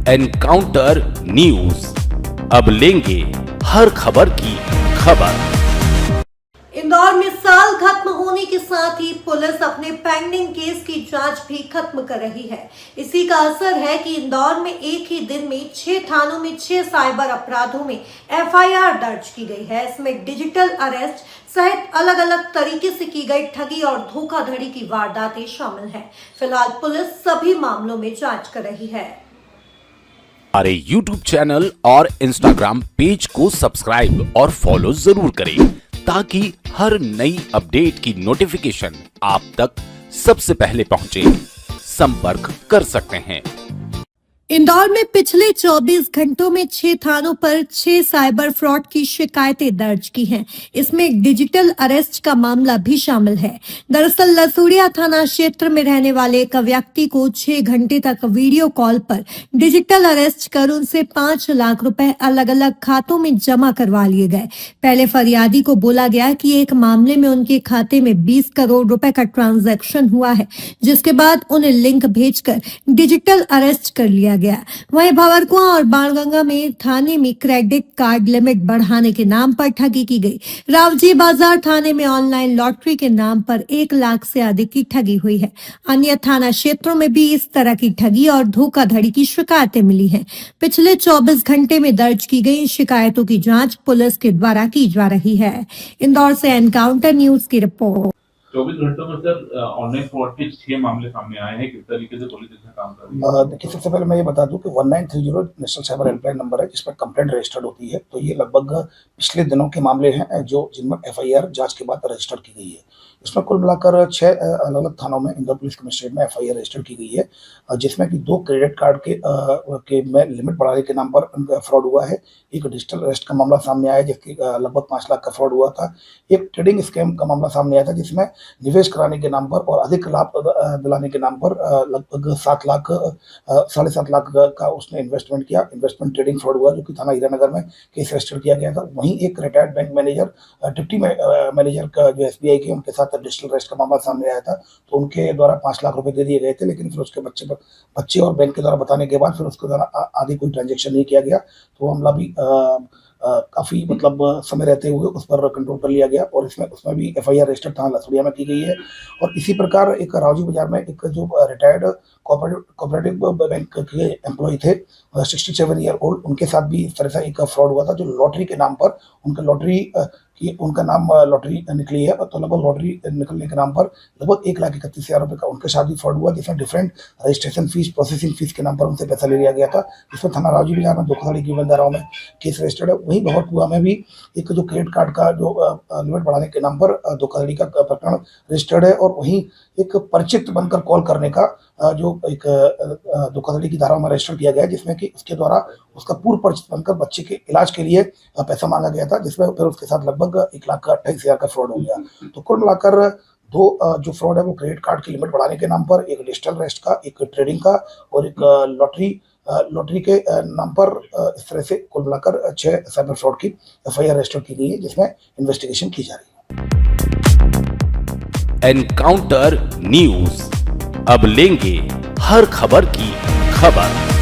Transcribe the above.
Encounter news, अब लेंगे हर खबर की खबर। इंदौर में साल खत्म होने के साथ ही पुलिस अपने पेंडिंग केस की जांच भी खत्म कर रही है। इसी का असर है कि इंदौर में एक ही दिन में 6 थानों में 6 साइबर अपराधों में एफआईआर दर्ज की गई है। इसमें डिजिटल अरेस्ट सहित अलग अलग तरीके से की गई ठगी और धोखाधड़ी की वारदातें शामिल हैं। फिलहाल पुलिस सभी मामलों में जांच कर रही है। हमारे YouTube चैनल और Instagram पेज को सब्सक्राइब और फॉलो जरूर करें ताकि हर नई अपडेट की नोटिफिकेशन आप तक सबसे पहले पहुंचे। संपर्क कर सकते हैं। इंदौर में पिछले 24 घंटों में 6 थानों पर 6 साइबर फ्रॉड की शिकायतें दर्ज की हैं। इसमें डिजिटल अरेस्ट का मामला भी शामिल है। दरअसल लसूड़िया थाना क्षेत्र में रहने वाले एक व्यक्ति को 6 घंटे तक वीडियो कॉल पर डिजिटल अरेस्ट कर उनसे 5 लाख रुपए अलग अलग खातों में जमा करवा लिए गए। पहले फरियादी को बोला गया कि एक मामले में उनके खाते में 20 करोड़ रुपए का ट्रांजैक्शन हुआ है, जिसके बाद उन्हें लिंक भेजकर डिजिटल अरेस्ट कर लिया गया। वहीं भंवरकुआं और बाणगंगा में थाने में क्रेडिट कार्ड लिमिट बढ़ाने के नाम पर ठगी की गई। रावजी बाजार थाने में ऑनलाइन लॉटरी के नाम पर 1 लाख से अधिक की ठगी हुई है। अन्य थाना क्षेत्रों में भी इस तरह की ठगी और धोखाधड़ी की शिकायतें मिली हैं। पिछले 24 घंटे में दर्ज की गई शिकायतों की जांच पुलिस के द्वारा की जा रही है। इंदौर से एनकाउंटर न्यूज की रिपोर्ट। 24 घंटों में सर ऑनलाइन फ्रॉड के 6 मामले सामने आए हैं। किस तरीके से पुलिस इसमें काम कर रही है? देखिए, सबसे पहले मैं ये बता दूं कि 1930 नेशनल साइबर हेल्पलाइन नंबर है जिस पर कंप्लेंट रजिस्टर्ड होती है। तो ये लगभग पिछले दिनों के मामले हैं जो जिनमें एफआईआर जांच के बाद रजिस्टर की गई है। इसमें कुल मिलाकर 6 अलग अलग थानों में इंदौर पुलिस कमिश्नरेट में एफआईआर रजिस्टर की गई है, जिसमें कि 2 क्रेडिट कार्ड के में लिमिट बढ़ाने के नाम पर फ्रॉड हुआ है। एक डिजिटल अरेस्ट का मामला सामने आया जिसकी लगभग 5 लाख का फ्रॉड हुआ था। एक ट्रेडिंग स्कैम का मामला सामने आया था जिसमें निवेश कराने के नाम पर और अधिक लाभ दिलाने के नाम पर लगभग 7 लाख 7.5 लाख का उसने इन्वेस्टमेंट किया। इन्वेस्टमेंट ट्रेडिंग फ्रॉड हुआ जो कि थाना हीरानगर में केस रजिस्टर किया गया था। वहीं एक retired bank manager deputy manager का जो एसबीआई के उनके साथ डिजिटल अरेस्ट का मामला सामने आया था। तो उनके द्वारा 5 लाख रुपए दे दिए गए थे, लेकिन फिर उसके बच्चे और बैंक के द्वारा बताने के बाद फिर उसके द्वारा आगे कोई ट्रांजेक्शन नहीं किया गया। तो वो मामला भी काफ़ी मतलब समय रहते हुए उस पर कंट्रोल कर लिया गया और उसमें भी एफआईआर रजिस्टर थाना लसूड़िया में की गई है। और इसी प्रकार एक रावजी बाजार में एक जो रिटायर्ड कोऑपरेटिव बैंक के एम्प्लॉय थे 67 ईयर ओल्ड, उनके साथ भी इस तरह से एक फ्रॉड हुआ था जो लॉटरी के नाम पर उनका नाम लॉटरी निकली है। तो लगभग लॉटरी निकलने के नाम पर लगभग 1,31,000 रुपये का उनके साथ भी फ्रॉड हुआ, जिसमें different registration fees, processing fees के नाम पर उनसे पैसा ले लिया गया था। जिसमें थाना रावजी बाजार में धोखाधड़ी की धाराओं में केस रजिस्टर्ड है। वहीं भंवरकुआं में भी एक जो क्रेडिट कार्ड का जो लिमिट बढ़ाने के नाम पर धोखाधड़ी का प्रकरण रजिस्टर्ड है। और वहीं एक परिचित बनकर कॉल करने का जो एक धोखाधड़ी की धाराओं में रजिस्टर किया गया है, जिसमें कि उसके द्वारा उसका पूर्व परिचित बनकर बच्चे के इलाज के लिए पैसा मांगा गया था, जिसमें फिर उसके साथ लगभग 1,28,000 का फ्रॉड हो गया। तो कुल मिलाकर 2 जो फ्रॉड है वो क्रेडिट कार्ड की लिमिट बढ़ाने के नाम पर, एक डिजिटल अरेस्ट का, एक ट्रेडिंग का और एक लॉटरी के नाम पर इस तरह से कुल मिलाकर 6 साइबर फ्रॉड की एफआईआर रजिस्टर की गई है, जिसमें इन्वेस्टिगेशन की जा रही है। एनकाउंटर न्यूज, अब लेंगे हर खबर की खबर।